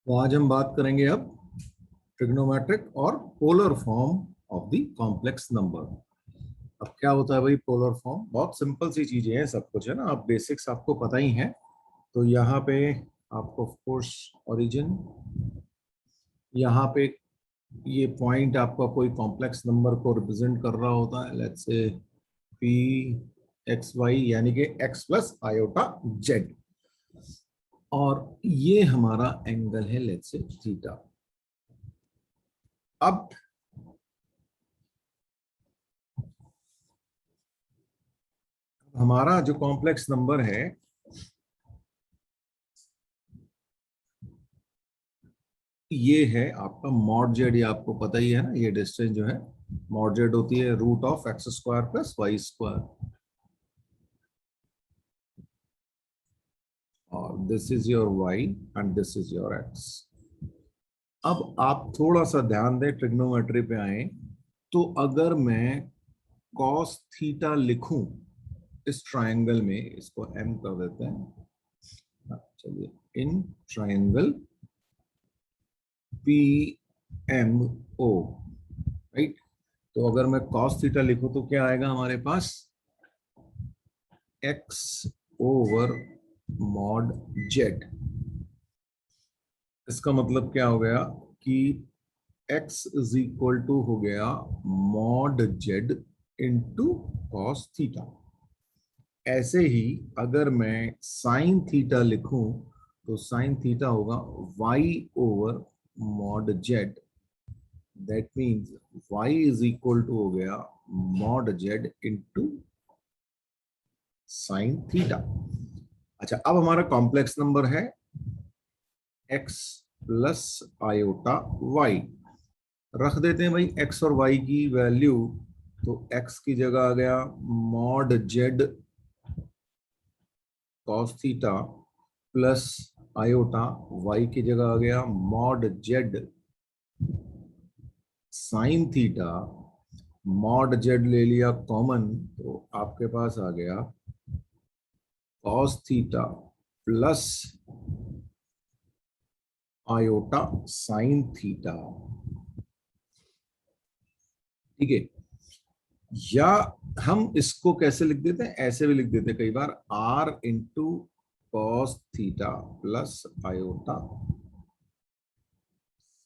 तो आज हम बात करेंगे अब ट्रिग्नोमेट्रिक और polar form of the complex number. अब क्या होता है भाई पोलर फॉर्म? बहुत सिंपल सी चीजें हैं, सब कुछ है ना, आप बेसिक्स आपको पता ही है। तो यहाँ पे आपको ऑफ कोर्स ओरिजिन, यहाँ पे ये पॉइंट आपका कोई कॉम्प्लेक्स नंबर को रिप्रेजेंट कर रहा होता है, let's say P x Y, यानी कि एक्स प्लस आयोटा जेड। और ये हमारा एंगल है, लेट्स से थीटा। अब हमारा जो कॉम्प्लेक्स नंबर है ये है आपका मॉड जेड। ये आपको पता ही है ना, ये डिस्टेंस जो है मॉड जेड होती है root of X square plus Y square. और this is your Y and this is your X. अब आप थोड़ा सा ध्यान दें, ट्रिग्नोमेट्री पे आए तो अगर मैं कॉस थीटा लिखूं इस ट्रायंगल में, इसको एम कर देते हैं। चलिए, in triangle P M O, right. तो अगर मैं cos थीटा लिखूं तो क्या आएगा हमारे पास? x over mod Z. इसका मतलब क्या हो गया कि x इज इक्वल टू हो गया mod z into cos theta. ऐसे ही अगर मैं साइन थीटा लिखूं तो साइन थीटा होगा y over mod z. That means y is equal to हो गया mod z into sine theta. अच्छा, अब हमारा कॉम्प्लेक्स नंबर है x प्लस आयोटा y। रख देते हैं भाई x और y की वैल्यू। तो x की जगह आ गया mod Z cos theta plus iota, y की जगह आ गया mod Z sine theta. Mod Z ले लिया कॉमन तो आपके पास आ गया cos theta plus iota sine theta. ठीक है, या हम इसको कैसे लिख देते हैं, ऐसे भी लिख देते हैं कई बार, r into cos theta plus iota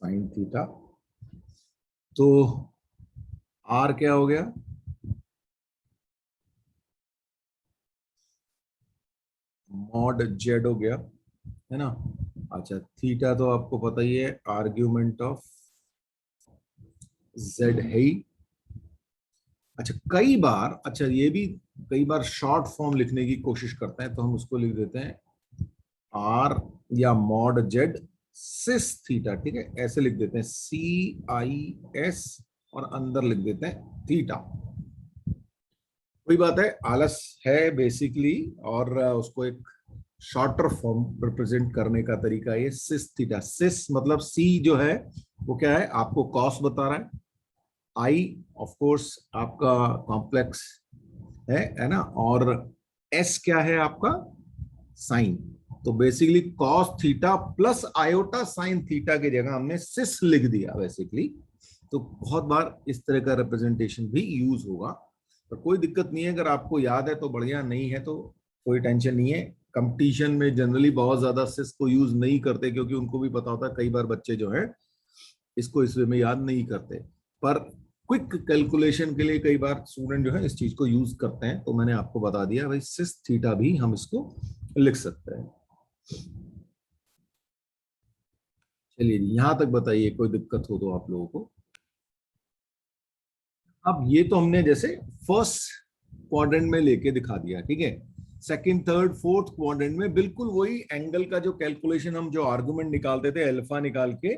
sine theta. तो आर क्या हो गया? मॉड जेड हो गया, है ना। अच्छा, थीटा तो आपको पता ही है, आर्ग्यूमेंट ऑफ जेड है ही। अच्छा, कई बार, अच्छा ये भी कई बार शॉर्ट फॉर्म लिखने की कोशिश करते हैं, तो हम उसको लिख देते हैं आर या मॉड जेड सिस थीटा। ठीक है, ऐसे लिख देते हैं CIS और अंदर लिख देते हैं थीटा। कोई बात है, आलस है बेसिकली, और उसको एक शॉर्टर फॉर्म रिप्रेजेंट करने का तरीका ये सिस थीटा। सिस मतलब सी जो है वो क्या है, आपको कॉस बता रहा है। आई ऑफ कोर्स आपका कॉम्प्लेक्स है ना। और एस क्या है आपका? साइन। तो basically cos theta plus iota sine theta की जगह हमने सिस लिख दिया बेसिकली। तो बहुत बार इस तरह का रिप्रेजेंटेशन भी यूज होगा, पर कोई दिक्कत नहीं है। अगर आपको याद है तो बढ़िया, नहीं है तो कोई टेंशन नहीं है। कंपटीशन में जनरली बहुत ज्यादा सिस को यूज नहीं करते, क्योंकि उनको भी पता होता है कई बार बच्चे जो है इसको इस वे में याद नहीं करते। पर क्विक कैलकुलेशन के लिए कई बार स्टूडेंट जो है इस चीज को यूज करते हैं, तो मैंने आपको बता दिया भाई सिस थीटा भी हम इसको लिख सकते हैं। चलिए, यहां तक बताइए, कोई दिक्कत हो तो आप लोगों को। अब ये तो हमने जैसे फर्स्ट क्वाड्रेंट में लेके दिखा दिया, ठीक है। सेकंड, थर्ड, फोर्थ क्वाड्रेंट में बिल्कुल वही एंगल का जो कैलकुलेशन, हम जो आर्गुमेंट निकालते थे अल्फा निकाल के,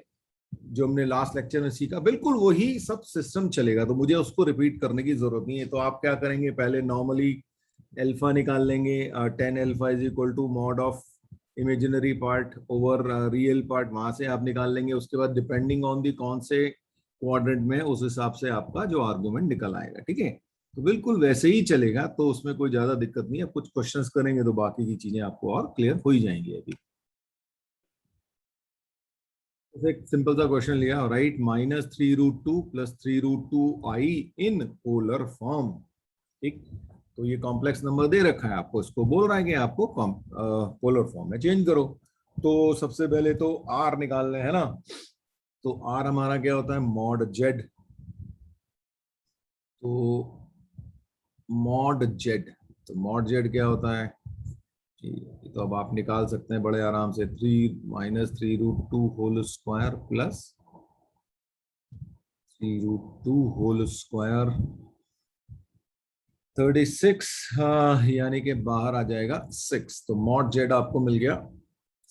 जो हमने लास्ट लेक्चर में सीखा, बिल्कुल वही सब सिस्टम चलेगा। तो मुझे उसको रिपीट करने की जरूरत नहीं है। तो आप क्या करेंगे, पहले नॉर्मली अल्फा निकाल लेंगे। 10 alpha is equal to mod of imaginary part over real part, वहां से आप निकाल लेंगे। उसके बाद डिपेंडिंग ऑन दी कौन से क्वाड्रेंट में, उस हिसाब से आपका जो आर्गुमेंट निकल आएगा, ठीक है। तो बिल्कुल वैसे ही चलेगा, तो उसमें कोई ज्यादा दिक्कत नहीं है। कुछ क्वेश्चंस करेंगे तो बाकी की चीजें आपको और क्लियर हो ही जाएंगी अभी। एक सिंपल सा क्वेश्चन लिया, right -3√2 + 3√2i in polar form. ठीक, तो ये कॉम्प्लेक्स नंबर दे रखा है आपको, इसको बोल रहा है कि आपको पोलर फॉर्म में चेंज करो। तो सबसे पहले तो आर निकालने है ना, तो आर हमारा क्या होता है, मॉड जेड। तो मॉड जेड, तो मॉड जेड क्या होता है, तो अब आप निकाल सकते हैं बड़े आराम से, 3 - 3√2 whole square plus 3√2 whole square 36, यानी कि बाहर आ जाएगा 6। तो मॉड जेड आपको मिल गया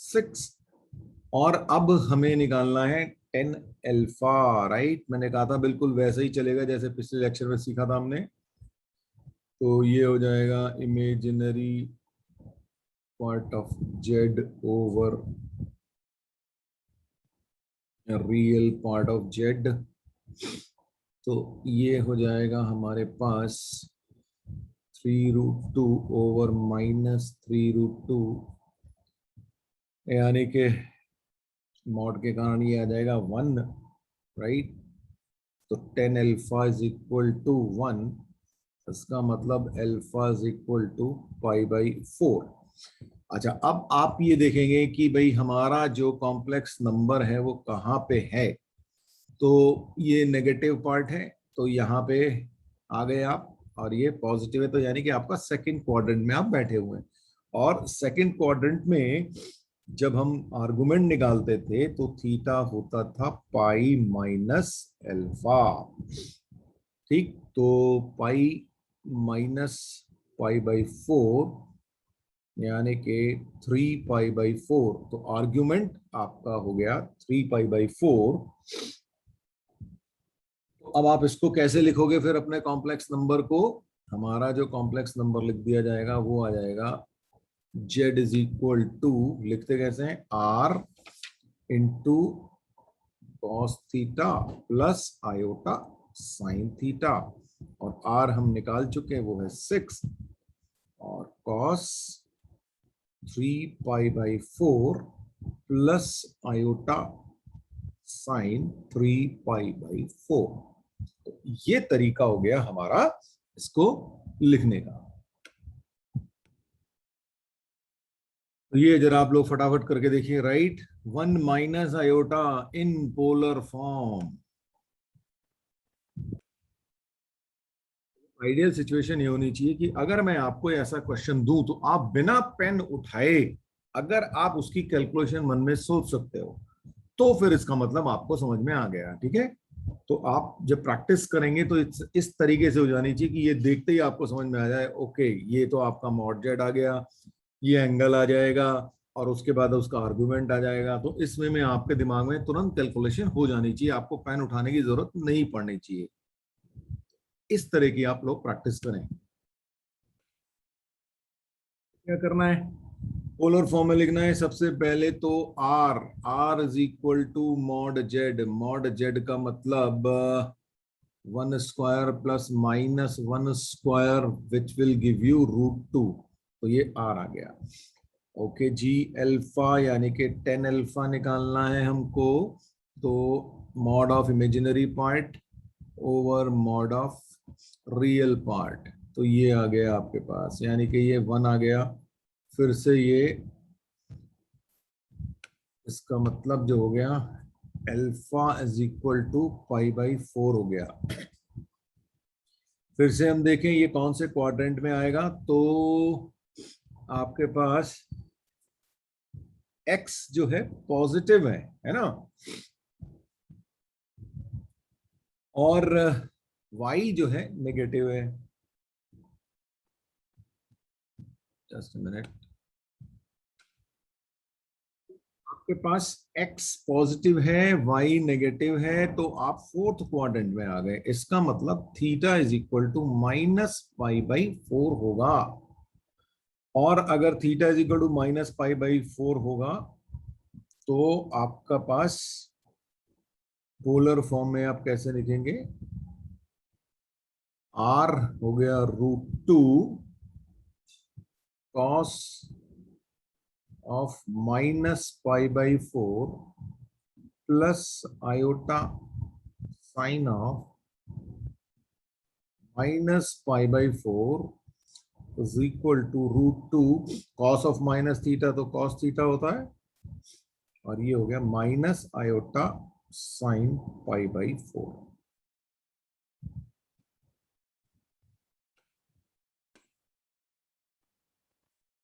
6। और अब हमें निकालना है 10 अल्फा, राइट। मैंने कहा था बिल्कुल वैसे ही चलेगा जैसे पिछले लेक्चर में सीखा था हमने। तो ये हो जाएगा imaginary part of Z over real part of Z. तो ये हो जाएगा हमारे पास 3√2 ओवर -3√2, यानी कि मॉड के कारण ये आ जाएगा 1, राइट। तो 10 अल्फा इज इक्वल टू 1, इसका मतलब अल्फा इज इक्वल टू π/4। अच्छा, अब आप ये देखेंगे कि भाई हमारा जो कॉम्प्लेक्स नंबर है वो कहाँ पे है। तो ये नेगेटिव पार्ट है, तो यहाँ पे आ गए आप, और ये पॉजिटिव है, तो यानी कि आपका सेकंड क्वाड्रेंट में आप बैठे हुए हैं। और सेकंड क्वाड्रेंट में जब हम आर्गुमेंट निकालते थे तो थीटा होता था पाई माइनस अल्फा। ठीक, तो पाई माइनस π/4, यानी कि 3π/4। तो आर्ग्यूमेंट आपका हो गया 3π/4। अब आप इसको कैसे लिखोगे फिर अपने कॉम्प्लेक्स नंबर को, हमारा जो कॉम्प्लेक्स नंबर लिख दिया जाएगा वो आ जाएगा z इज इक्वल टू, लिखते कैसे हैं, r into cos theta plus iota sine theta. और r हम निकाल चुके हैं, वो है 6, और कॉस 3π/4 प्लस आयोटा साइन 3π/4। तो ये तरीका हो गया हमारा इसको लिखने का। तो ये जरा आप लोग फटाफट करके देखिए, right 1 minus iota in polar form. Ideal situation ये होनी चाहिए कि अगर मैं आपको ऐसा क्वेश्चन दूं तो आप बिना पेन उठाए अगर आप उसकी कैलकुलेशन मन में सोच सकते हो, तो फिर इसका मतलब आपको समझ में आ गया। ठीक है, तो आप जब प्रैक्टिस करेंगे तो इस तरीके से हो जानी चाहिए कि ये देखते ही आपको समझ में आ जाए, ओके ये तो आपका मॉड जेड आ गया, ये एंगल आ जाएगा, और उसके बाद उसका आर्गुमेंट आ जाएगा। तो इस वे में आपके दिमाग में तुरंत कैलकुलेशन हो जानी चाहिए, आपको पेन उठाने की जरूरत नहीं पड़नी चाहिए। इस तरह की आप लोग प्रैक्टिस करें। क्या करना है, पोलर फॉर्म में लिखना है सबसे पहले तो r is equal to mod z. Mod z का मतलब 1 square plus -1 square which will give you √2। तो ये r आ गया। ओके जी, अल्फा यानी कि 10 अल्फा निकालना है हमको। तो mod of imaginary part over mod of real part, तो ये आ गया आपके पास, यानी कि ये 1 आ गया। फिर से ये इसका मतलब जो हो गया अल्फा इज इक्वल टू π/4 हो गया। फिर से हम देखें ये कौन से क्वाड्रेंट में आएगा, तो आपके पास x जो है पॉजिटिव है ना, और y जो है नेगेटिव है। जस्ट मिनट, आपके पास x पॉजिटिव है y नेगेटिव है, तो आप फोर्थ क्वाड्रेंट में आ गए। इसका मतलब थीटा इज इक्वल टू -π/4 होगा। और अगर थीटा इज इक्वल टू -π/4 होगा तो आपका पास पोलर फॉर्म में आप कैसे लिखेंगे, r हो गया √2 cos of -π/4 plus iota sine of minus pi by 4 is equal to √2 cos of minus theta, तो कॉस थीटा होता है, और ये हो गया minus iota sine pi by 4।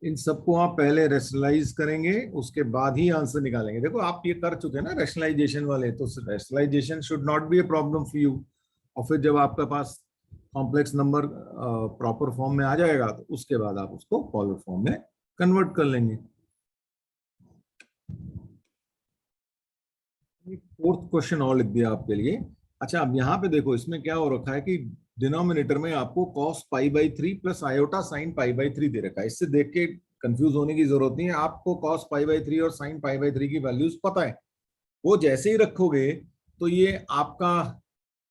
इन सबको आप पहले रेशनलाइज करेंगे, उसके बाद ही आंसर निकालेंगे। देखो आप ये कर चुके हैं ना रेशनलाइजेशन वाले, तो rationalisation should not be a problem for you. और फिर जब आपका पास कॉम्प्लेक्स नंबर प्रॉपर फॉर्म में आ जाएगा, तो उसके बाद आप उसको पोलर फॉर्म में कन्वर्ट कर लेंगे। फोर्थ क्वेश्चन और लिख दिया आपके लिए। अच्छा, अब यहाँ पे देखो, इसमें क्या हो रखा है कि डिनोमिनेटर में आपको cos pi by 3 plus iota sine pi by 3 दे रखा है। इससे देख के कंफ्यूज होने की जरूरत नहीं है, आपको cos पाई बाई 3 और साइन पाई बाई 3 की वैल्यूज पता है। वो जैसे ही रखोगे तो ये आपका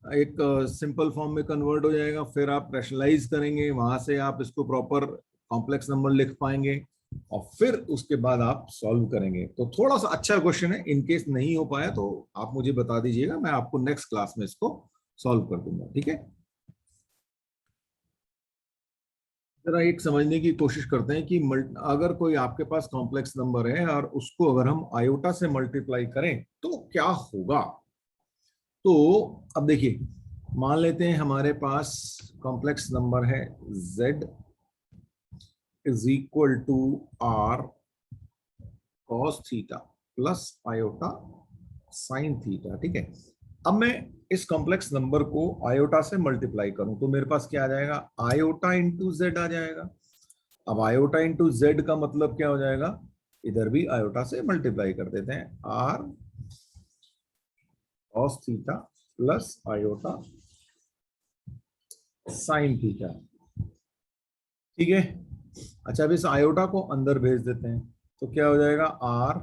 एक सिंपल फॉर्म में कन्वर्ट हो जाएगा। फिर आप रैशनलाइज करेंगे, वहां से आप इसको प्रॉपर कॉम्प्लेक्स नंबर लिख पाएंगे, और फिर उसके बाद आप सॉल्व करेंगे। तो थोड़ा सा अच्छा क्वेश्चन है, इनकेस नहीं हो पाया तो आप मुझे बता दीजिएगा, मैं आपको नेक्स्ट क्लास में इसको सॉल्व कर दूंगा, ठीक है। जरा एक समझने की कोशिश करते हैं कि अगर कोई आपके पास कॉम्प्लेक्स नंबर है और उसको अगर हम आयोटा से मल्टीप्लाई करें तो क्या होगा। तो अब देखिए, मान लेते हैं हमारे पास कॉम्प्लेक्स नंबर है z is equal to r cos theta plus iota sine theta, ठीक है। अब मैं इस कॉम्प्लेक्स नंबर को आयोटा से मल्टीप्लाई करूं तो मेरे पास क्या आ जाएगा, आयोटा इंटू जेड आ जाएगा। अब आयोटा इंटू जेड का मतलब क्या हो जाएगा, इधर भी आयोटा से मल्टीप्लाई कर देते हैं, r cos theta plus iota sine theta, ठीक है। अच्छा, अब इस आयोटा को अंदर भेज देते हैं तो क्या हो जाएगा, r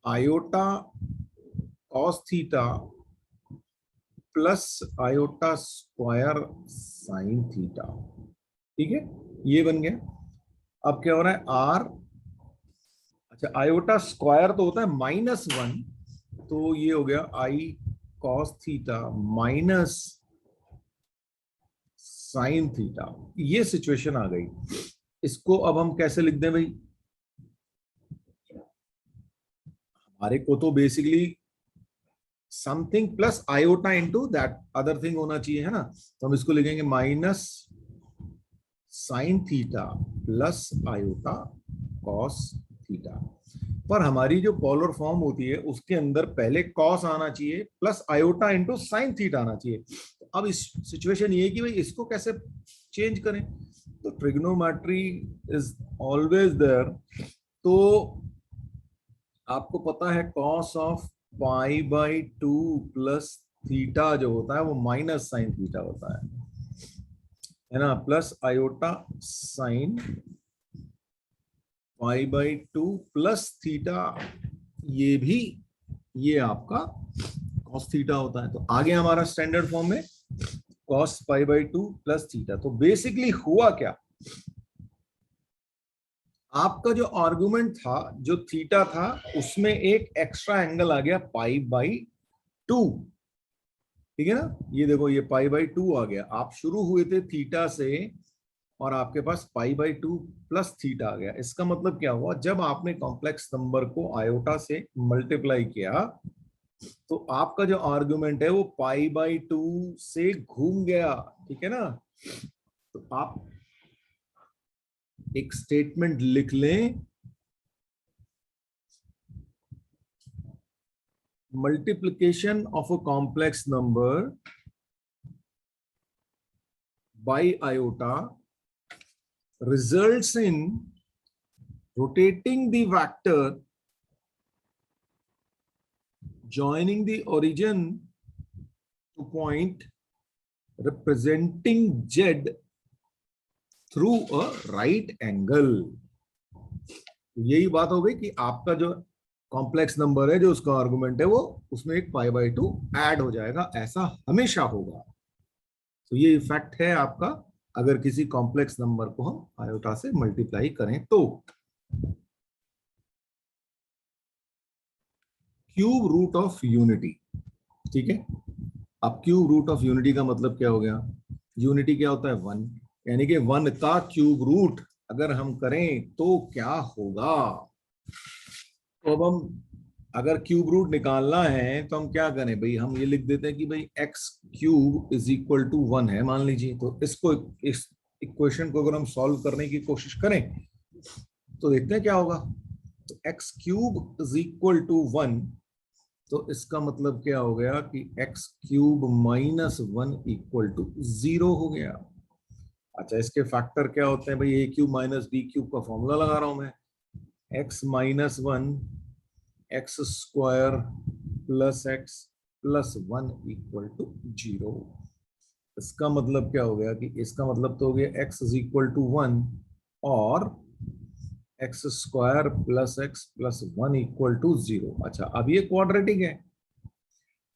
iota cos theta plus iota square sine theta, ठीक है। ये बन गया। अब क्या हो रहा है, आर, अच्छा आयोटा स्क्वायर तो होता है -1, तो ये हो गया i cos theta minus sine theta. ये सिचुएशन आ गई। इसको अब हम कैसे लिख दें भाई, हमारे को तो basically something plus iota into that other thing होना चाहिए, है ना। तो हम इसको लिखेंगे minus sine theta plus iota cos theta. पर हमारी जो पोलर फॉर्म होती है उसके अंदर पहले कॉस आना चाहिए plus iota into sine theta आना चाहिए। तो अब इस सिचुएशन ये है कि भाई इसको कैसे चेंज करें, तो ट्रिग्नोमेट्री इज ऑलवेज देयर। तो आपको पता है cos of pi by 2 plus theta जो होता है वो माइनस साइन थीटा होता है ना, plus iota sine pi by 2 plus theta, ये भी ये आपका कॉस थीटा होता है। तो आगे हमारा स्टैंडर्ड फॉर्म में cos pi by 2 plus theta. तो बेसिकली हुआ क्या, आपका जो आर्गुमेंट था जो थीटा था उसमें एक एक्स्ट्रा एंगल आ गया पाई बाई 2, ठीक है ना। ये देखो, ये पाई बाई 2 आ गया। आप शुरू हुए थे थीटा से और आपके पास पाई बाई 2 प्लस थीटा आ गया। इसका मतलब क्या हुआ, जब आपने कॉम्प्लेक्स नंबर को आयोटा से मल्टीप्लाई किया तो आपका जो आर्गुमेंट है वो पाई बाई 2 से घूम गया, ठीक है ना। तो आप एक स्टेटमेंट लिख लें, multiplication of a complex number by iota results in rotating the vector joining the origin to point representing z through a right angle। यही बात हो गई कि आपका जो कॉम्प्लेक्स नंबर है जो उसका आर्गुमेंट है वो उसमें एक पाई बाई 2 ऐड हो जाएगा, ऐसा हमेशा होगा। तो ये इफेक्ट है आपका अगर किसी कॉम्प्लेक्स नंबर को हम आयोटा से मल्टीप्लाई करें तो। क्यूब रूट ऑफ यूनिटी, ठीक है। अब क्यूब रूट ऑफ यूनिटी का मतलब क्या हो गया, यूनिटी क्या होता है 1, यानी कि 1 का क्यूब रूट अगर हम करें तो क्या होगा। तो अब हम अगर क्यूब रूट निकालना है तो हम क्या करें भाई, हम ये लिख देते हैं कि भाई x cube is equal to 1 है मान लीजिए। तो इसको, इस इक्वेशन को अगर हम सॉल्व करने की कोशिश करें तो देखते हैं क्या होगा। तो x cube is equal to 1, तो इसका मतलब क्या हो गया कि x cube minus 1 equal to 0 हो गया। अच्छा, इसके फैक्टर क्या होते हैं भाई, a cube minus b cube का फॉर्मूला लगा रहा हूं मैं, x minus 1 x square plus x plus 1 equal to 0। इसका मतलब क्या हो गया कि इसका मतलब तो हो गया एक्स इज इक्वल टू 1 और x square plus x plus 1 equal to 0। अच्छा, अब ये क्वाड्रेटिक है,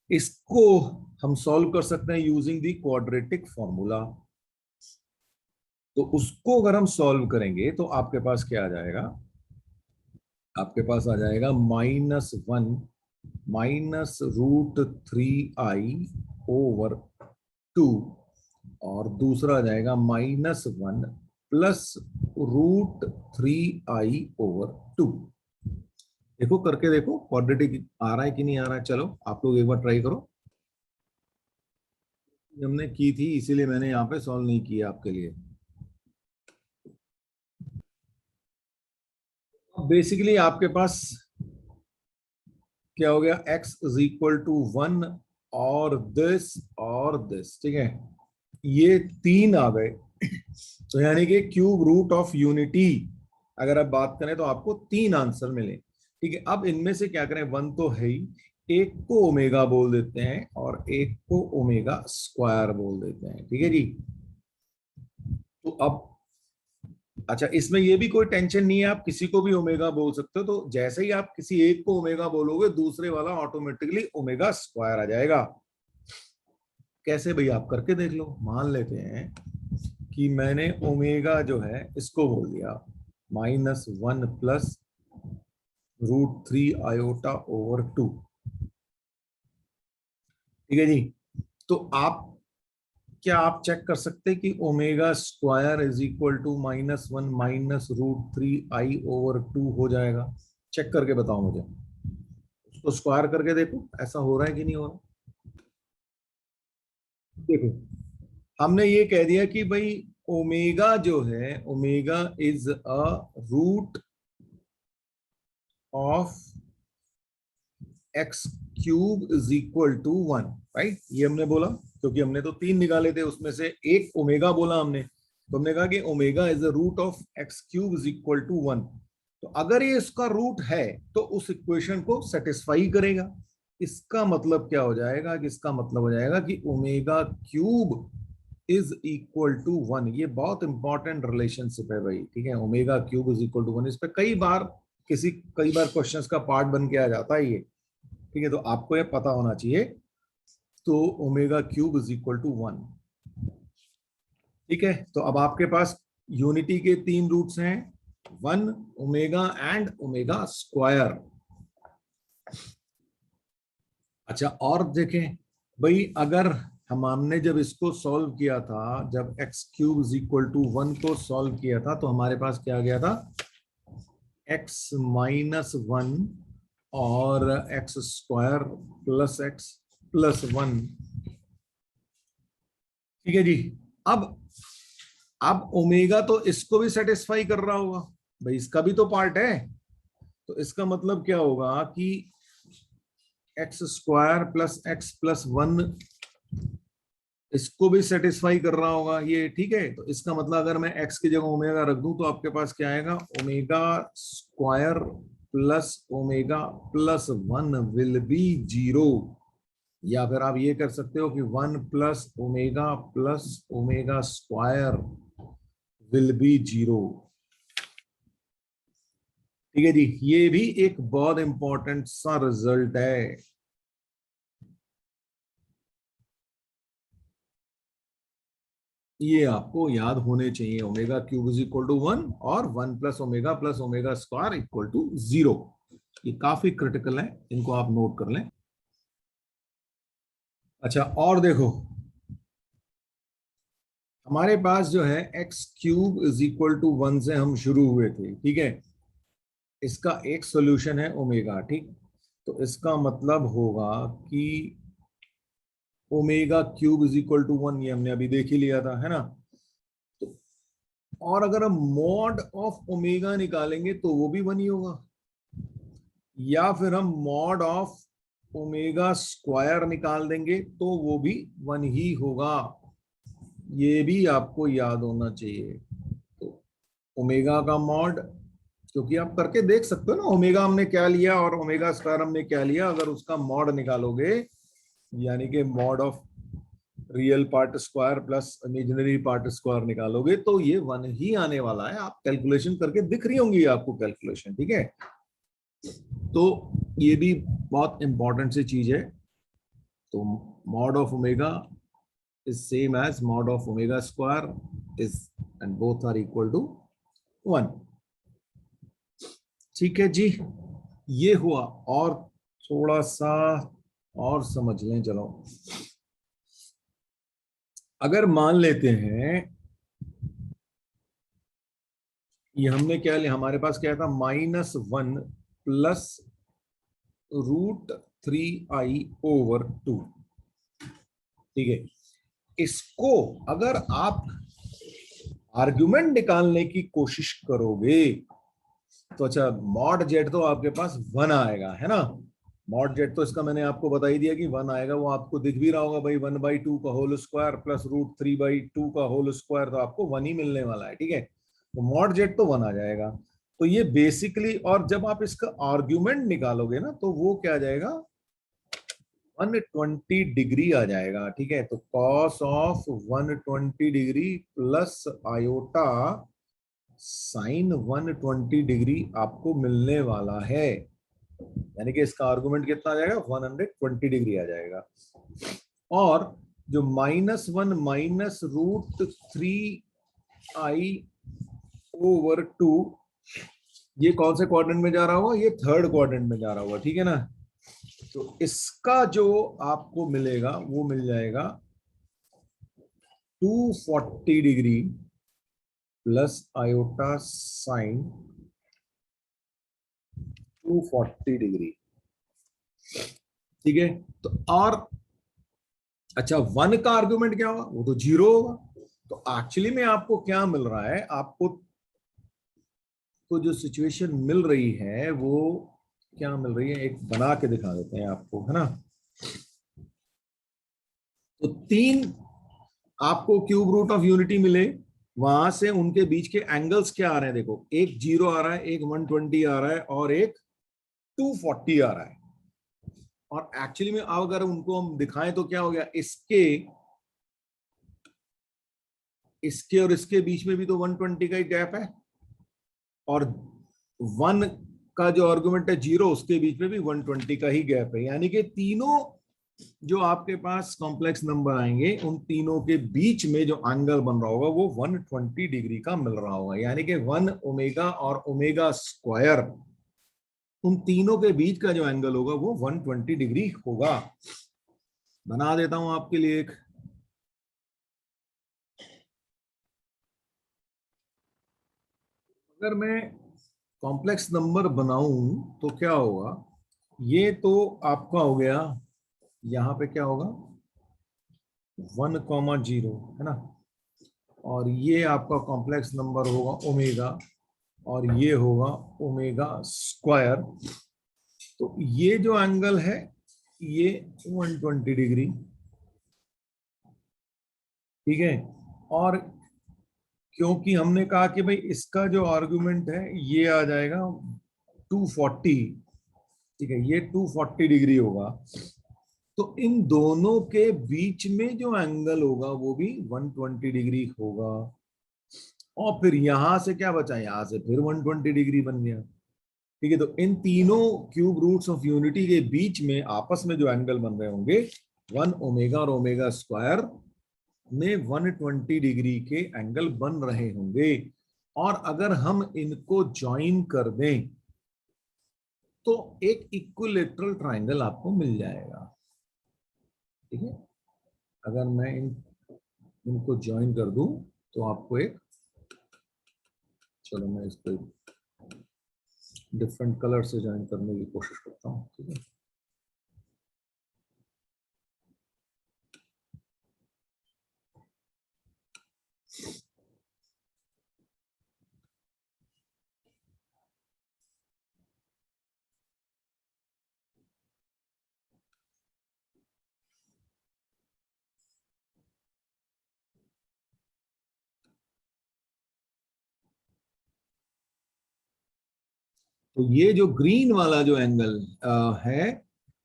इसको हम सॉल्व कर सकते हैं यूजिंग द क्वाड्रेटिक फॉर्मूला। तो उसको अगर हम सॉल्व करेंगे तो आपके पास क्या आ जाएगा, आपके पास आ जाएगा -1 माइनस रूट 3i ओवर 2, और दूसरा आ जाएगा -1 प्लस रूट 3i ओवर 2। देखो करके देखो क्वाड्रेटिक आ रहा है कि नहीं आ रहा है। चलो आप लोग एक बार ट्राई करो। हमने की थी इसीलिए मैंने यहाँ पे सॉल्व नहीं किया आपके लिए। बेसिकली आपके पास क्या हो गया, x इज इक्वल टू 1 और दिस, ठीक है, ये 3 आ गए। तो यानी कि क्यूब रूट ऑफ यूनिटी अगर आप बात करें तो आपको 3 आंसर मिले, ठीक है। अब इनमें से क्या करें, 1 तो है ही, एक को ओमेगा बोल देते हैं और एक को ओमेगा स्क्वायर बोल देते हैं, ठीक है जी। तो अब अच्छा, इसमें ये भी कोई टेंशन नहीं है, आप किसी को भी ओमेगा बोल सकते हो। तो जैसे ही आप किसी एक को ओमेगा बोलोगे दूसरे वाला ऑटोमेटिकली ओमेगा स्क्वायर आ जाएगा। कैसे भाई, आप करके देख लो। मान लेते हैं कि मैंने ओमेगा जो है इसको बोल दिया -1 प्लस रूट 3 आयोटा ओवर 2, ठीक है जी। तो आप क्या आप चेक कर सकते हैं कि omega square is equal to -1 minus root 3i over 2 हो जाएगा। चेक करके बताओ मुझे, उसको स्क्वायर करके देखो ऐसा हो रहा है कि नहीं हो रहा। देखो, हमने ये कह दिया कि भाई ओमेगा जो है, omega is a root of x cube is equal to 1, right. ये हमने बोला क्योंकि हमने तो 3 निकाले थे, उसमें से एक ओमेगा बोला हमने, तो हमने कहा कि omega is a root of x cube is equal to 1। तो अगर ये इसका रूट है तो उस इक्वेशन को सेटिस्फाई करेगा। इसका मतलब क्या हो जाएगा कि इसका मतलब हो जाएगा कि omega cube is equal to 1। ये बहुत इंपॉर्टेंट रिलेशनशिप है भाई, ठीक है। Omega cube is equal to 1, इस पे कई बार क्वेश्चंस का पार्ट बन के आ जाता है ये, ठीक है। तो आपको ये पता होना चाहिए। तो omega cube is equal to 1, ठीक है। तो अब आपके पास यूनिटी के 3 रूट्स हैं, 1 ओमेगा एंड ओमेगा स्क्वायर। अच्छा, और देखें भाई, अगर हमने जब इसको सॉल्व किया था, जब x cube is equal to 1 को सॉल्व किया था, तो हमारे पास क्या आ गया था, एक्स माइनस 1 और x square plus x plus 1, ठीक है जी। अब अब ओमेगा तो इसको भी सेटिस्फाई कर रहा होगा भाई, इसका भी तो पार्ट है। तो इसका मतलब क्या होगा कि x square plus x plus 1 इसको भी सेटिस्फाई कर रहा होगा ये, ठीक है। तो इसका मतलब अगर मैं एक्स की जगह ओमेगा रख दूं तो आपके पास क्या आएगा, omega square plus omega plus 1 will be 0। या फिर आप ये कर सकते हो कि 1 plus omega square will be 0, ठीक है जी। ये भी एक बहुत इंपॉर्टेंट सा रिजल्ट है। ये आपको याद होने चाहिए, omega cube is equal to 1 और 1 plus omega square equal to 0। ये काफी क्रिटिकल है, इनको आप नोट कर लें। अच्छा, और देखो, हमारे पास जो है x cube is equal to 1 से हम शुरू हुए थे, ठीक है। इसका एक सॉल्यूशन है ओमेगा, ठीक। तो इसका मतलब होगा कि omega cube is equal to 1, ये हमने अभी देख ही लिया था, है ना। तो और अगर हम मॉड ऑफ ओमेगा निकालेंगे तो वो भी 1 ही होगा, या फिर हम मॉड ऑफ ओमेगा स्क्वायर निकाल देंगे तो वो भी 1 ही होगा। ये भी आपको याद होना चाहिए। तो ओमेगा का मॉड, क्योंकि आप करके देख सकते हो ना, ओमेगा हमने क्या लिया और ओमेगा स्क्वायर हमने क्या लिया, अगर उसका मॉड निकालोगे, यानी कि mod of real part square plus imaginary part square निकालोगे तो ये 1 ही आने वाला है। आप कैलकुलेशन करके दिख रही होंगी आपको कैलकुलेशन, ठीक है। तो ये भी बहुत इंपॉर्टेंट सी चीज है। तो mod of omega is same as mod of omega square is, and both are equal to 1। ठीक है जी, ये हुआ। और थोड़ा सा और समझ लें, चलो। अगर मान लेते हैं ये हमने क्या लिया, हमारे पास क्या था, -1 प्लस √3i/2, ठीक है। इसको अगर आप आर्गुमेंट निकालने की कोशिश करोगे तो अच्छा, मॉड जेड तो आपके पास 1 आएगा, है ना। मॉड जेड तो इसका मैंने आपको बता ही दिया कि 1 आएगा, वो आपको दिख भी रहा होगा भाई, 1/2 का होल स्क्वायर प्लस √3/2 का होल स्क्वायर, तो आपको 1 ही मिलने वाला है, ठीक है। तो मॉड जेड तो 1 आ जाएगा। तो ये बेसिकली, और जब आप इसका आर्ग्यूमेंट निकालोगे ना तो वो क्या आ जाएगा, 120 डिग्री आ जाएगा, ठीक है। तो cos of 120 degree plus iota sign 120 degree आपको मिलने वाला है। यानी कि इसका आर्गुमेंट कितना आ जाएगा, 120 डिग्री आ जाएगा। और जो -1 माइनस √3i/2, ये कौन से क्वाड्रेंट में जा रहा होगा, ये थर्ड क्वाड्रेंट में जा रहा होगा, ठीक है ना। तो इसका जो आपको मिलेगा वो मिल जाएगा 240 degree plus iota sign 240 degree, ठीक है। तो और अच्छा, 1 का आर्गुमेंट क्या होगा, वो तो 0 होगा। तो एक्चुअली में आपको क्या मिल रहा है, आपको तो जो सिचुएशन मिल रही है वो क्या मिल रही है, एक बना के दिखा देते हैं आपको, है ना। तो 3 आपको क्यूब रूट ऑफ यूनिटी मिले, वहां से उनके बीच के एंगल्स क्या आ रहे हैं, देखो, एक 0 आ रहा है, एक 120 आ रहा है और एक 240 आ रहा है। और एक्चुअली में अगर उनको हम दिखाएं तो क्या हो गया, इसके और इसके बीच में भी तो 120 का ही गैप है, और 1 का जो आर्गुमेंट है 0, उसके बीच में भी 120 का ही गैप है। यानी कि तीनों जो आपके पास कॉम्प्लेक्स नंबर आएंगे, उन तीनों के बीच में जो एंगल बन रहा होगा वो 120 डिग्री का मिल रहा होगा। यानी कि 1 ओमेगा और ओमेगा स्क्वायर, उन तीनों के बीच का जो एंगल होगा वो 120 डिग्री होगा। बना देता हूं आपके लिए एक, अगर मैं कॉम्प्लेक्स नंबर बनाऊं तो क्या होगा, ये तो आपका हो गया, यहां पे क्या होगा 1,0, है ना। और ये आपका कॉम्प्लेक्स नंबर होगा ओमेगा, और ये होगा ओमेगा स्क्वायर। तो ये जो एंगल है ये 120 डिग्री, ठीक है। और क्योंकि हमने कहा कि भाई इसका जो आर्गुमेंट है ये आ जाएगा 240, ठीक है, ये 240 डिग्री होगा। तो इन दोनों के बीच में जो एंगल होगा वो भी 120 डिग्री होगा। और फिर यहां से क्या बचा, यहां से फिर 120 डिग्री बन गया, ठीक है। तो इन तीनों क्यूब रूट्स ऑफ यूनिटी के बीच में आपस में जो एंगल बन रहे होंगे 1 ओमेगा और ओमेगा स्क्वायर में 120 डिग्री के एंगल बन रहे होंगे। और अगर हम इनको ज्वाइन कर दें तो एक इक्विलेटरल ट्राइंगल आपको मिल जाएगा। ठीक है, अगर मैं इनको ज्वाइन कर दूं तो आपको एक, चलो मैं इसको डिफरेंट कलर से ज्वाइन करने की कोशिश करता हूँ। ठीक है, तो ये जो ग्रीन वाला जो एंगल है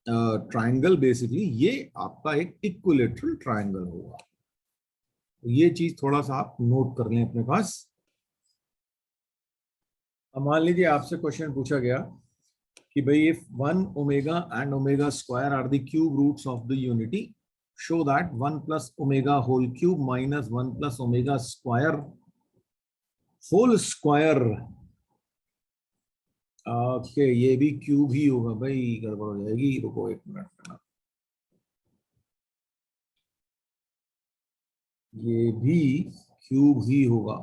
ट्राइंगल, बेसिकली ये आपका एक इक्विलेटरल ट्राइंगल होगा। तो ये चीज थोड़ा सा आप नोट कर लें अपने पास। अब मान लीजिए आपसे क्वेश्चन पूछा गया कि भाई if 1 omega and omega square are the cube roots of the unity, show that 1 plus omega whole cube minus 1 plus omega square whole square. Okay, ये भी क्यूब ही होगा भाई, गड़बड़ हो जाएगी, रुको एक मिनट। ये भी क्यूब ही होगा,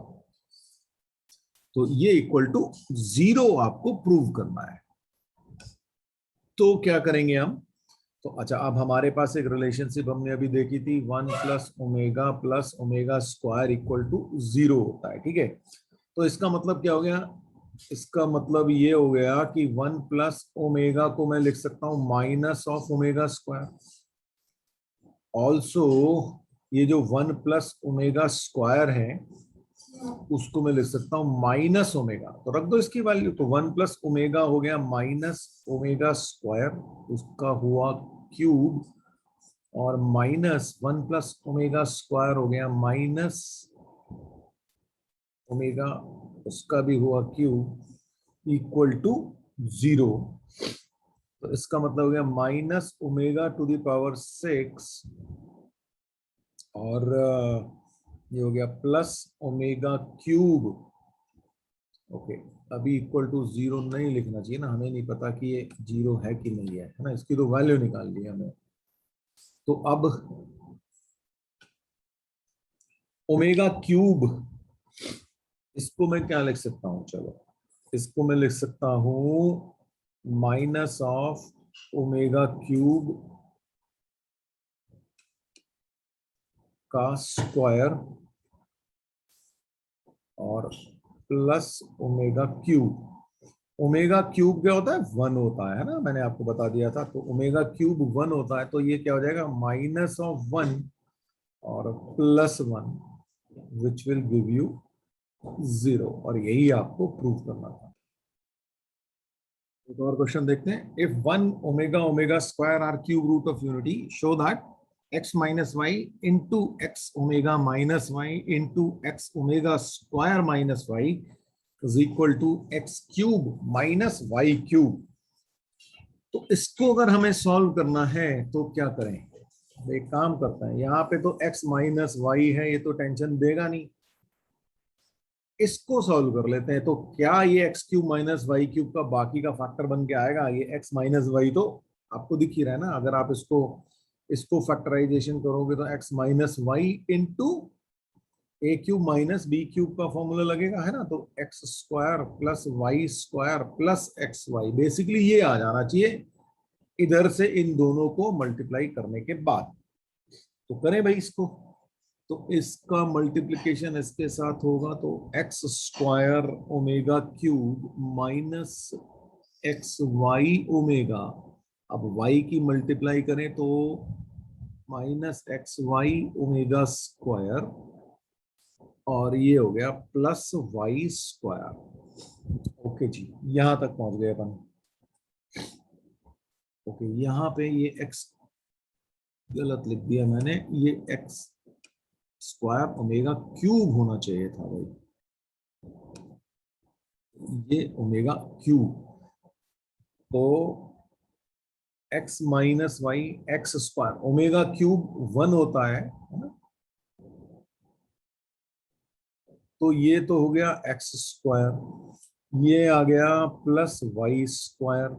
तो ये इक्वल टू 0 आपको प्रूव करना है। तो क्या करेंगे हम? तो अच्छा, अब हमारे पास एक रिलेशनशिप हमने अभी देखी थी, 1 plus omega square equal to 0 होता है। ठीक है, तो इसका मतलब क्या हो गया? इसका मतलब ये हो गया कि 1 प्लस ओमेगा को मैं लिख सकता हूं minus of omega square. Also ये जो 1 प्लस ओमेगा स्क्वायर है उसको मैं लिख सकता हूं माइनस ओमेगा, तो रख दो इसकी वैल्यू। तो 1 प्लस ओमेगा हो गया माइनस ओमेगा स्क्वायर, उसका हुआ क्यूब, और माइनस 1 प्लस ओमेगा स्क्वायर हो गया माइनस ओमेगा, उसका भी हुआ क्यूब, इक्वल टू 0। तो इसका मतलब हो गया minus omega to the power 6, और ये हो गया प्लस ओमेगा क्यूब। ओके, अभी इक्वल टू 0 नहीं लिखना चाहिए ना, हमें नहीं पता कि ये 0 है कि नहीं है ना, इसकी तो वैल्यू निकाल ली हमें। तो अब ओमेगा क्यूब, इसको मैं क्या लिख सकता हूं? चलो, इसको मैं लिख सकता हूं माइनस ऑफ ओमेगा क्यूब का स्क्वायर और plus omega cube. Omega cube क्या होता है? 1 होता है ना, मैंने आपको बता दिया था। तो ओमेगा क्यूब 1 होता है, तो ये क्या हो जाएगा? माइनस ऑफ 1 और plus 1, which will give you 0, और यही आपको प्रूव करना था। एक और क्वेश्चन देखते हैं। If 1 omega omega square are cube root of unity, show that x minus y into x omega minus y into x omega square minus y is equal to x cube minus y cube. तो इसको अगर हमें solve करना है तो क्या करें? एक काम करते हैं, यहाँ पे तो x माइनस वाई है, ये तो टेंशन देगा नहीं, इसको सॉल्व कर लेते हैं। तो क्या ये x cube minus y cube का बाकी का फैक्टर बन के आएगा? ये एक्स माइनस वाई तो आपको दिख ही रहा है ना, अगर आप इसको इसको फैक्टराइजेशन करोगे तो x minus y into a cube minus b cube का फॉर्मूला लगेगा, है ना। तो x square plus Y square plus x y, basically ये आ जाना चाहिए इधर से इन दोनों को मल्टीप्लाई करने के बाद। तो करें भाई इसको। तो इसका मल्टीप्लिकेशन इसके साथ होगा, तो x square omega cube minus x y omega. अब वाई की मल्टीप्लाई करें तो minus x y omega square, और ये हो गया प्लस वाई स्क्वायर। ओके जी, यहां तक पहुंच गए अपन। ओके, यहाँ पे ये एक्स गलत लिख दिया मैंने, ये एक्स स्क्वायर ओमेगा क्यूब होना चाहिए था भाई, ये ओमेगा क्यूब। तो x minus y x square, omega cube 1 होता है ना, तो ये तो हो गया एक्स स्क्वायर, ये आ गया प्लस वाई स्क्वायर,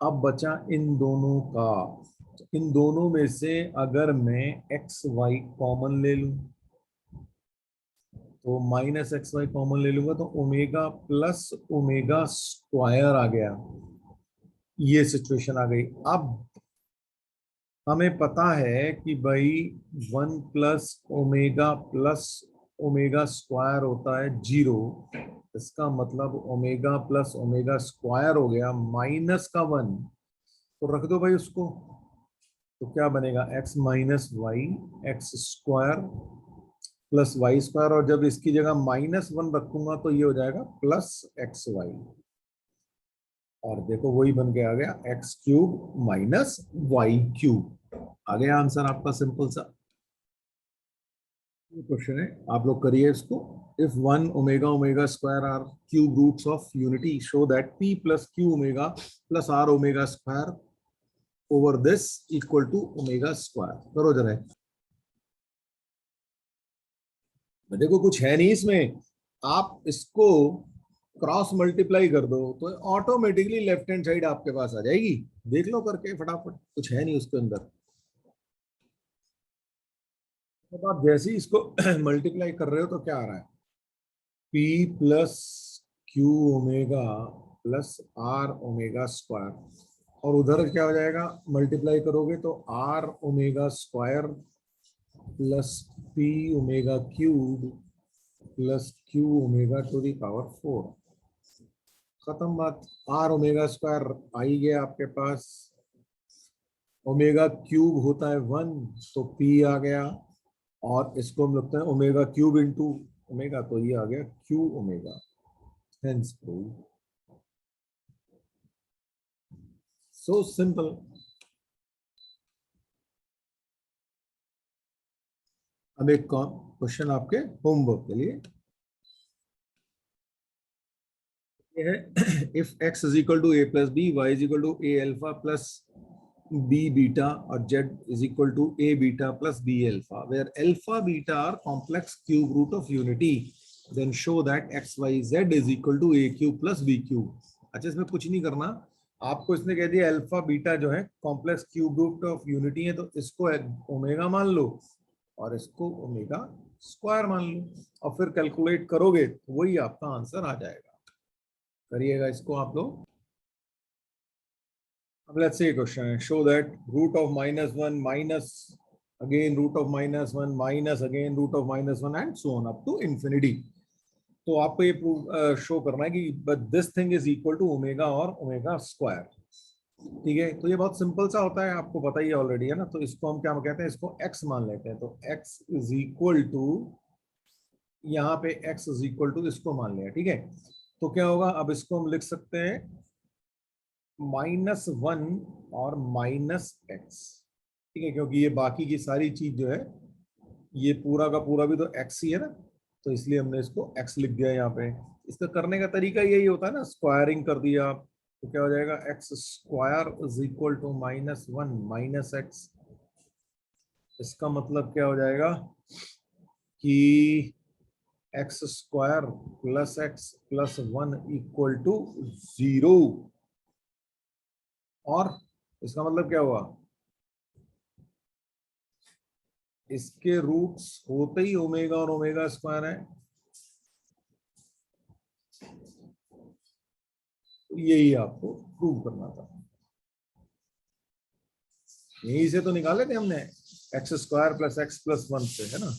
अब बचा इन दोनों का, इन दोनों में से अगर मैं एक्स वाई कॉमन ले लूं तो माइनस एक्स वाई कॉमन ले लूंगा तो ओमेगा प्लस ओमेगा स्क्वायर आ गया। ये सिचुएशन आ गई। अब हमें पता है कि भाई 1 प्लस ओमेगा स्क्वायर होता है 0। इसका मतलब ओमेगा प्लस ओमेगा स्क्वायर हो गया माइनस का 1। तो रख दो भाई उसको। तो क्या बनेगा x minus y x square plus Y square, और जब इसकी जगह -1 रखूंगा तो ये हो जाएगा प्लस एक्स वाई। और देखो वही बन के आ गया x cube minus y cube. आ गया आंसर आपका सिंपल सा। क्वेश्चन है, आप लोग करिए इसको। If 1 omega square are cube roots of unity show that p plus q omega plus r omega square over this equal to omega square. करो जरा। देखो कुछ है नहीं इसमें, आप इसको क्रॉस मल्टीप्लाई कर दो तो ऑटोमेटिकली लेफ्ट हैंड साइड आपके पास आ जाएगी। देख लो करके फटाफट, कुछ है नहीं उसके अंदर। तो आप जैसे ही इसको मल्टीप्लाई कर रहे हो तो क्या आ रहा है, p plus q omega plus r omega square, और उधर क्या हो जाएगा, मल्टीप्लाई करोगे तो r omega square plus p omega cube plus q omega to the power 4। खत्म बात। आर ओमेगा स्क्वायर आ ही गया आपके पास। ओमेगा क्यूब होता है 1, तो पी आ गया। और इसको हम लिखते हैं ओमेगा क्यूब इंटू ओमेगा, तो ये आ गया q omega. Hence prove. So simple. अब एक क्वेश्चन आपके होमवर्क के लिए ये है, if x is equal to a plus b, y is equal to a alpha plus b beta, or z is equal to a beta plus b alpha, where alpha beta are complex cube root of unity, then show that x y z is equal to a cube plus b cube। अच्छा, इसमें कुछ नहीं करना आपको। इसने कह दिया alpha beta जो है complex cube root of unity है, तो इसको ओमेगा मान लो और इसको ओमेगा स्क्वायर मान लो, और फिर कैलकुलेट करोगे तो वही आपका आंसर आ जाएगा। करिएगा इसको आप लोग। Let's say a question. Show that root of -1 minus again root of -1 minus again root of -1 and so on up to infinity। तो आपको ये शो करना है कि but this thing is equal to omega और ओमेगा स्क्वायर। ठीक है, तो ये बहुत सिंपल सा होता है, आपको पता ही ऑलरेडी है ना। तो इसको हम क्या कहते हैं, इसको x मान लेते हैं। तो x इज इक्वल टू, यहाँ पे x इज इक्वल टू इसको मान लिया। ठीक है, तो क्या होगा, अब इसको हम लिख सकते हैं -1 और -x। ठीक है, क्योंकि ये बाकी की सारी चीज जो है ये पूरा का पूरा भी तो x ही है ना, तो इसलिए हमने इसको x लिख दिया यहाँ पे। इसका करने का तरीका यही होता है ना, स्क्वायरिंग कर दिया आप तो क्या हो जाएगा, x square is equal to -1 minus x. इसका मतलब क्या हो जाएगा कि x square plus x plus 1 equal to 0। और इसका मतलब क्या हुआ, इसके रूट्स होते ही ओमेगा और ओमेगा स्क्वायर है। तो यही आपको प्रूव करना था। यहीं से तो निकाले थे हमने, x square plus x plus 1 से, है ना।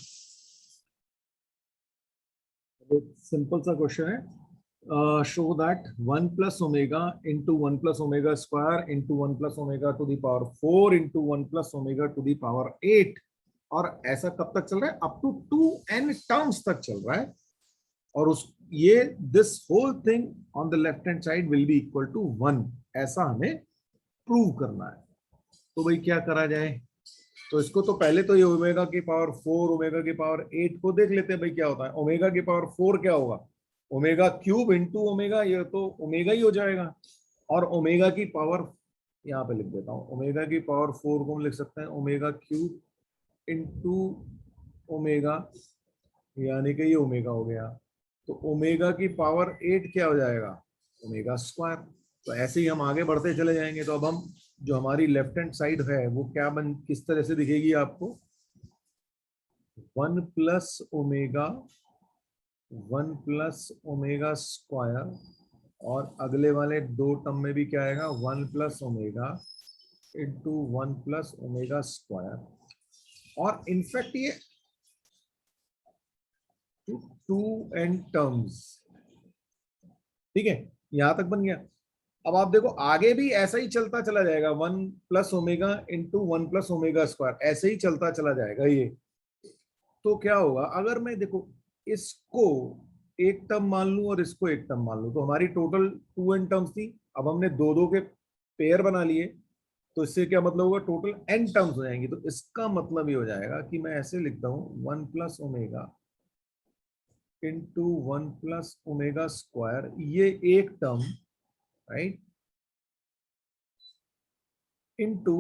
सिंपल सा क्वेश्चन है, show that 1 plus omega into 1 plus omega square into 1 plus omega to the power 4 into 1 plus omega to the power 8। और ऐसा कब तक चल रहा है, अप टू 2n टर्म्स तक चल रहा है। और उस ये this whole thing on the left hand side will be equal to 1, ऐसा हमें प्रूव करना है। तो भाई क्या करा जाए, तो इसको तो पहले तो ये ओमेगा की पावर 4 ओमेगा की पावर 8 को देख लेते हैं भाई क्या होता है। ओमेगा की पावर 4 क्या होगा, ओमेगा क्यूब इंटू ओमेगा, ये तो ओमेगा ही हो जाएगा। और ओमेगा की पावर यहाँ पे लिख देता हूँ, ओमेगा की पावर 4 को हम लिख सकते हैं ओमेगा क्यूब इंटू ओमेगा, यानी कि ये ओमेगा हो गया। तो ओमेगा की पावर 8 क्या हो जाएगा, ओमेगा स्क्वायर। तो ऐसे ही हम आगे बढ़ते चले जाएंगे। तो अब हम जो हमारी लेफ्ट हैंड साइड है वो क्या किस तरह से दिखेगी आपको, 1 + ओमेगा स्क्वायर, और अगले वाले दो टर्म में भी क्या आएगा, 1 + ω इंटू 1 + ω²। और इनफैक्ट ये 2n टर्म्स, ठीक है, यहां तक बन गया। अब आप देखो आगे भी ऐसा ही चलता चला जाएगा, 1 + ω इंटू 1 + ω², ऐसे ही चलता चला जाएगा ये। तो क्या होगा अगर मैं देखो इसको एक टर्म मान लूं और इसको एक टर्म मान लूं, तो हमारी टोटल 2n टर्म्स थी, अब हमने दो दो के पेयर बना लिए, तो इससे क्या मतलब होगा, टोटल n टर्म्स हो जाएंगी। तो इसका मतलब ये हो जाएगा कि मैं ऐसे लिखता हूं 1 + ω इंटू 1 + ω², ये एक टर्म, राइट, इंटू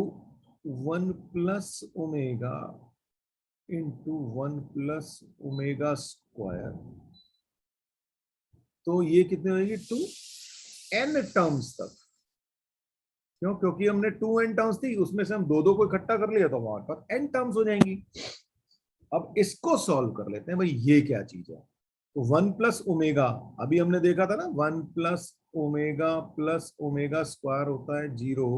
1 + ω इंटू 1 + ω²। तो ये कितने होगी, 2n टर्म्स तक। क्यों, क्योंकि हमने 2n टर्म्स थी, उसमें से हम दो दो को इकट्ठा कर लिया तो हमारे पास n टर्म्स हो जाएंगी। अब इसको सॉल्व कर लेते हैं भाई, ये क्या चीज है। तो 1 + ω, अभी हमने देखा था ना, 1 + ω + ω² होता है 0,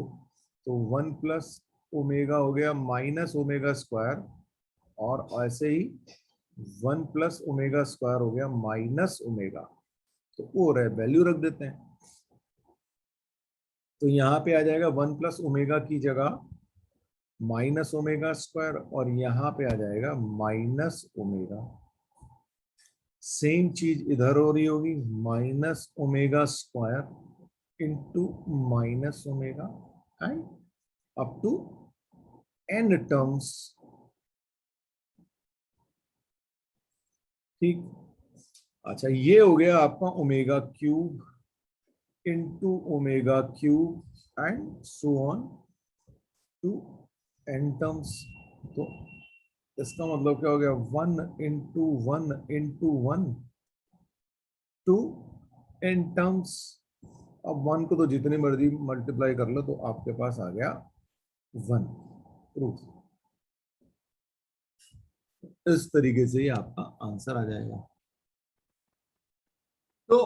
तो 1 + ω हो गया -ω², और ऐसे ही 1 + ω² हो गया -ω। तो वो रहे, वैल्यू रख देते हैं। तो यहाँ पे आ जाएगा 1 + ω की जगह -ω², और यहाँ पे आ जाएगा -ω। सेम चीज इधर हो रही होगी, -ω² into -ω, and up to n terms, ठीक। अच्छा, ये हो गया आपका ω³ into ω³ and so on to n terms. तो इसका मतलब क्या हो गया, 1 into 1 into 1 to n terms. अब 1 को तो जितनी मर्जी मल्टीप्लाई कर लो, तो आपके पास आ गया 1। प्रूफ, इस तरीके से ही आपका आंसर आ जाएगा। तो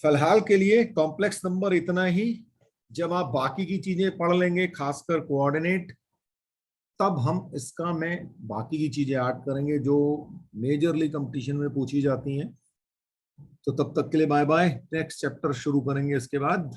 फिलहाल के लिए कॉम्प्लेक्स नंबर इतना ही। जब आप बाकी की चीजें पढ़ लेंगे, खासकर कोऑर्डिनेट, तब हम इसका में बाकी की चीजें ऐड करेंगे जो मेजरली कंपटीशन में पूछी जाती हैं। तो तब तक के लिए बाय बाय, नेक्स्ट चैप्टर शुरू करेंगे इसके बाद।